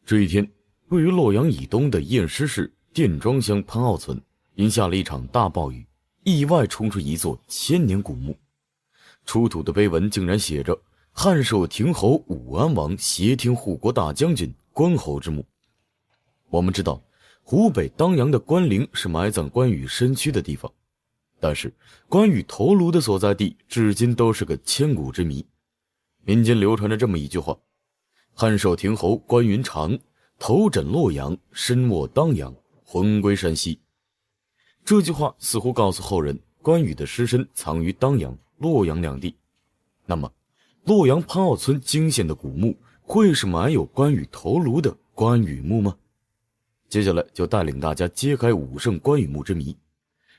这一天，位于洛阳以东的偃师市店庄乡潘坳村，因下了一场大暴雨，意外冲出一座千年古墓。出土的碑文竟然写着汉寿亭侯武安王协听护国大将军关侯之墓。我们知道湖北当阳的关陵是埋葬关羽身躯的地方，但是关羽头颅的所在地至今都是个千古之谜。民间流传着这么一句话：汉寿亭侯关云长头枕洛阳，身卧当阳，魂归山西。这句话似乎告诉后人，关羽的尸身藏于当阳、洛阳两地。那么洛阳潘坳村惊现的古墓会是埋有关羽头颅的关羽墓吗？接下来就带领大家揭开武圣关羽墓之谜。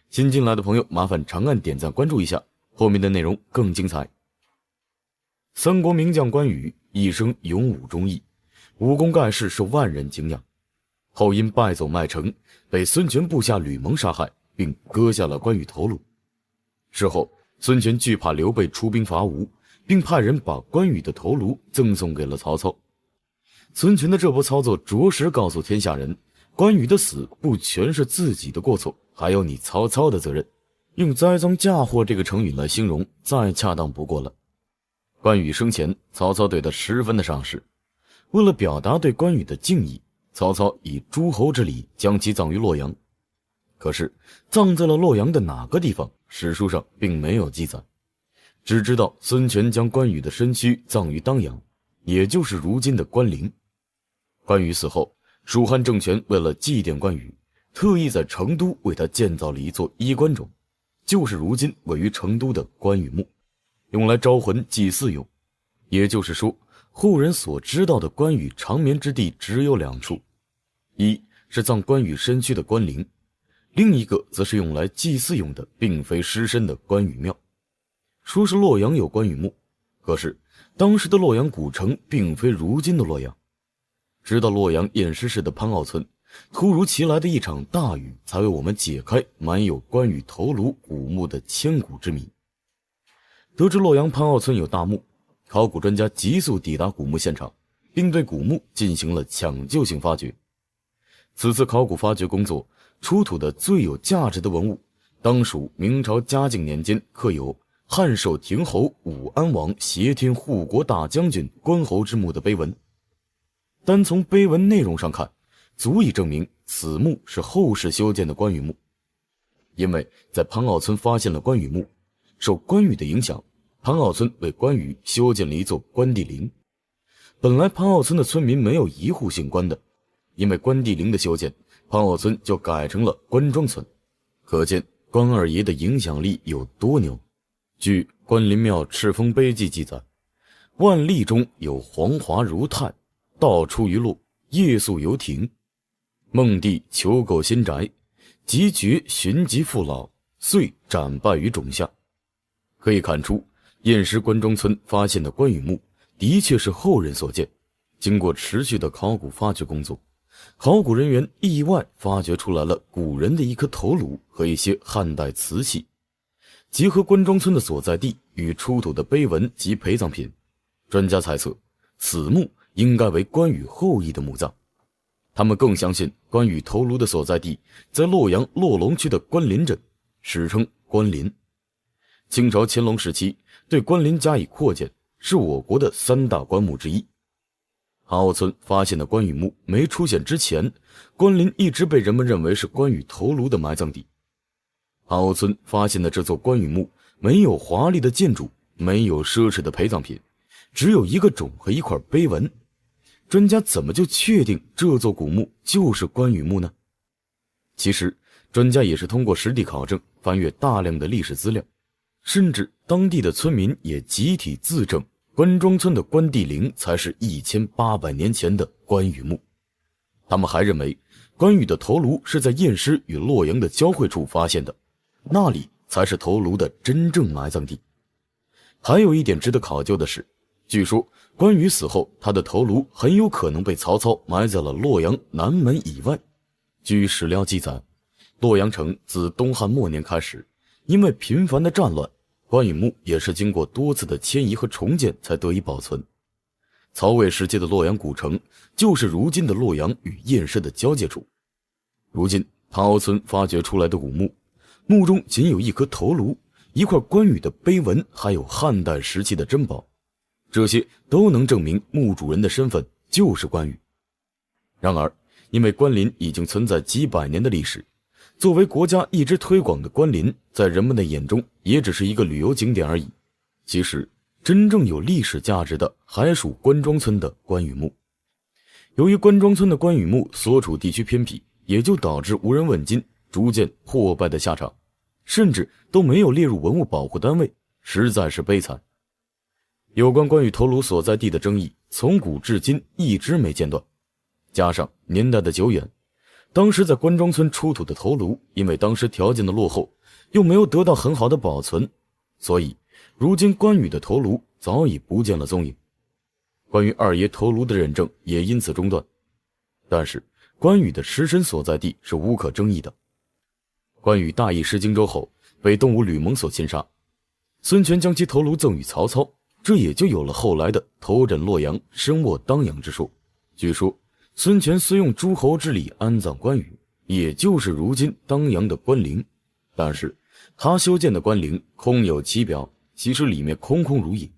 新进来的朋友麻烦长按点赞关注一下，后面的内容更精彩。三国名将关羽一生勇武忠义，武功盖世，受万人敬仰。后因败走麦城，被孙权部下吕蒙杀害，并割下了关羽头颅。事后孙权惧怕刘备出兵伐吴，并派人把关羽的头颅赠送给了曹操。孙权的这波操作着实告诉天下人，关羽的死不全是自己的过错，还有你曹操的责任。用栽赃嫁祸这个成语来形容再恰当不过了。关羽生前，曹操对他十分的赏识，为了表达对关羽的敬意，曹操以诸侯之礼将其葬于洛阳。可是葬在了洛阳的哪个地方，史书上并没有记载，只知道孙权将关羽的身躯葬于当阳，也就是如今的关陵。关羽死后，蜀汉政权为了祭奠关羽，特意在成都为他建造了一座衣冠冢，就是如今位于成都的关羽墓，用来招魂祭祀用。也就是说，后人所知道的关羽长眠之地只有两处，一是葬关羽身躯的关陵，另一个则是用来祭祀用的并非尸身的关羽庙。说是洛阳有关羽墓，可是当时的洛阳古城并非如今的洛阳。直到洛阳偃师市的潘坳村，突如其来的一场大雨才为我们解开埋有关羽头颅古墓的千古之谜。得知洛阳潘坳村有大墓，考古专家急速抵达古墓现场，并对古墓进行了抢救性发掘。此次考古发掘工作出土的最有价值的文物，当属明朝嘉靖年间刻有汉寿亭侯武安王协听护国大将军关侯之墓的碑文。单从碑文内容上看，足以证明此墓是后世修建的关羽墓。因为在潘坳村发现了关羽墓，受关羽的影响，潘坳村为关羽修建了一座关帝陵。本来潘坳村的村民没有一户姓关的，因为关帝陵的修建，潘坳村就改成了关庄村。可见关二爷的影响力有多牛。据关林庙敕封碑记记载，万历中有黄华如炭，道出于洛，夜宿游亭。孟帝求构新宅，即觉寻疾父老，遂斩败于冢下。可以看出，偃师关中村发现的关羽墓的确是后人所建。经过持续的考古发掘工作，考古人员意外发掘出来了古人的一颗头颅和一些汉代瓷器。结合关中村的所在地与出土的碑文及陪葬品，专家猜测此墓应该为关羽后裔的墓葬。他们更相信关羽头颅的所在地在洛阳洛龙区的关林镇，史称关林。清朝乾隆时期对关林加以扩建，是我国的三大关墓之一。潘坳村发现的关羽墓没出现之前，关林一直被人们认为是关羽头颅的埋葬地。潘坳村发现的这座关羽墓没有华丽的建筑，没有奢侈的陪葬品，只有一个冢和一块碑文。专家怎么就确定这座古墓就是关羽墓呢？其实专家也是通过实地考证，翻阅大量的历史资料，甚至当地的村民也集体自证关庄村的关帝陵才是1800年前的关羽墓。他们还认为关羽的头颅是在偃师与洛阳的交汇处发现的，那里才是头颅的真正埋葬地。还有一点值得考究的是，据说关羽死后，他的头颅很有可能被曹操埋在了洛阳南门以外。据史料记载，洛阳城自东汉末年开始，因为频繁的战乱，关羽墓也是经过多次的迁移和重建才得以保存。曹魏时期的洛阳古城就是如今的洛阳与偃师的交界处。如今潘凹村发掘出来的古墓，墓中仅有一颗头颅、一块关羽的碑文，还有汉代时期的珍宝，这些都能证明墓主人的身份就是关羽。然而因为关林已经存在几百年的历史，作为国家一直推广的关林，在人们的眼中也只是一个旅游景点而已。其实真正有历史价值的还属关庄村的关羽墓。由于关庄村的关羽墓所处地区偏僻，也就导致无人问津，逐渐破败的下场，甚至都没有列入文物保护单位，实在是悲惨。有关关羽头颅所在地的争议从古至今一直没间断，加上年代的久远，当时在关庄村出土的头颅因为当时条件的落后，又没有得到很好的保存，所以如今关羽的头颅早已不见了踪影，关于二爷头颅的认证也因此中断。但是关羽的尸身所在地是无可争议的。关羽大意失荆州后被东吴吕蒙所擒杀，孙权将其头颅赠予曹操，这也就有了后来的头枕洛阳身卧当阳之说。据说孙权虽用诸侯之礼安葬关羽，也就是如今当阳的关陵，但是他修建的关陵空有其表，其实里面空空如也。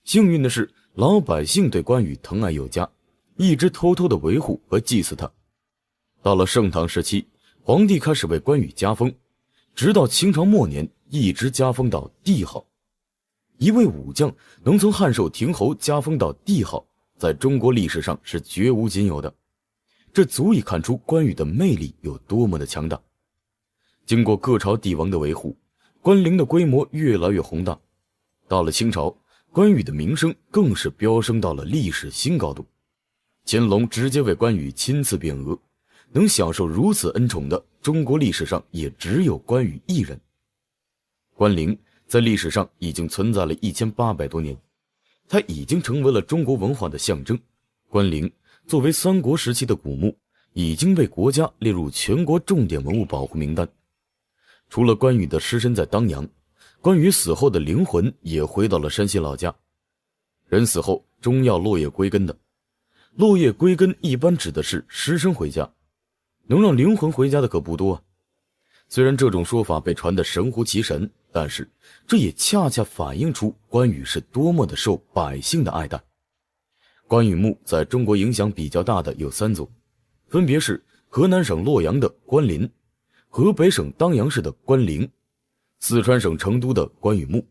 幸运的是老百姓对关羽疼爱有加，一直偷偷的维护和祭祀他。到了盛唐时期，皇帝开始为关羽加封，直到清朝末年一直加封到帝号。一位武将能从汉寿亭侯加封到帝号，在中国历史上是绝无仅有的，这足以看出关羽的魅力有多么的强大。经过各朝帝王的维护，关陵的规模越来越宏大。到了清朝，关羽的名声更是飙升到了历史新高度。乾隆直接为关羽亲赐匾额，能享受如此恩宠的中国历史上也只有关羽一人。关陵在历史上已经存在了1800多年，它已经成为了中国文化的象征。关陵作为三国时期的古墓，已经被国家列入全国重点文物保护名单。除了关羽的尸身在当阳，关羽死后的灵魂也回到了山西老家。人死后终要落叶归根的，落叶归根一般指的是尸身回家，能让灵魂回家的可不多啊。虽然这种说法被传得神乎其神，但是这也恰恰反映出关羽是多么的受百姓的爱戴。关羽墓在中国影响比较大的有3座，分别是河南省洛阳的关林、河北省当阳市的关陵、四川省成都的关羽墓，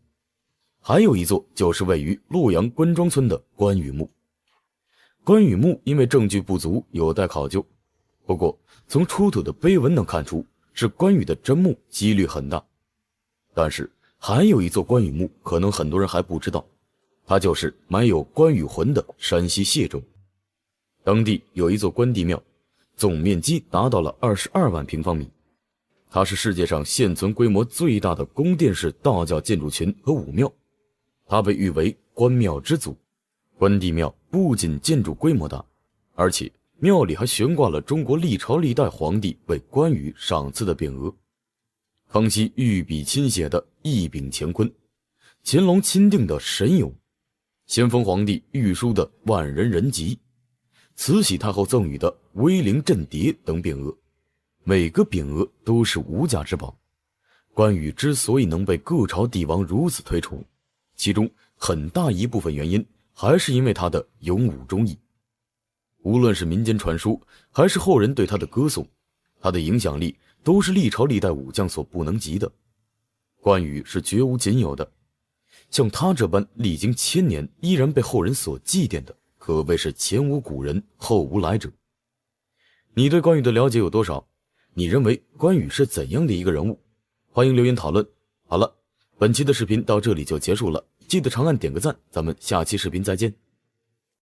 还有一座就是位于洛阳关庄村的关羽墓。关羽墓因为证据不足有待考究，不过从出土的碑文能看出是关羽的真墓几率很大。但是还有一座关羽墓可能很多人还不知道，它就是埋有关羽魂的山西谢州。当地有一座关帝庙，总面积达到了22万平方米，它是世界上现存规模最大的宫殿式道教建筑群和武庙，它被誉为关庙之祖。关帝庙不仅建筑规模大，而且庙里还悬挂了中国历朝历代皇帝为关羽赏赐的匾额。康熙御笔亲写的一柄乾坤，乾隆钦定的神勇，咸丰皇帝御书的万人仁吉，慈禧太后赠予的威灵镇谍等匾额，每个匾额都是无价之宝。关羽之所以能被各朝帝王如此推崇，其中很大一部分原因还是因为他的勇武忠义。无论是民间传说还是后人对他的歌颂，他的影响力都是历朝历代武将所不能及的。关羽是绝无仅有的，像他这般历经千年依然被后人所祭奠的，可谓是前无古人后无来者。你对关羽的了解有多少？你认为关羽是怎样的一个人物？欢迎留言讨论。好了，本期的视频到这里就结束了，记得长按点个赞，咱们下期视频再见。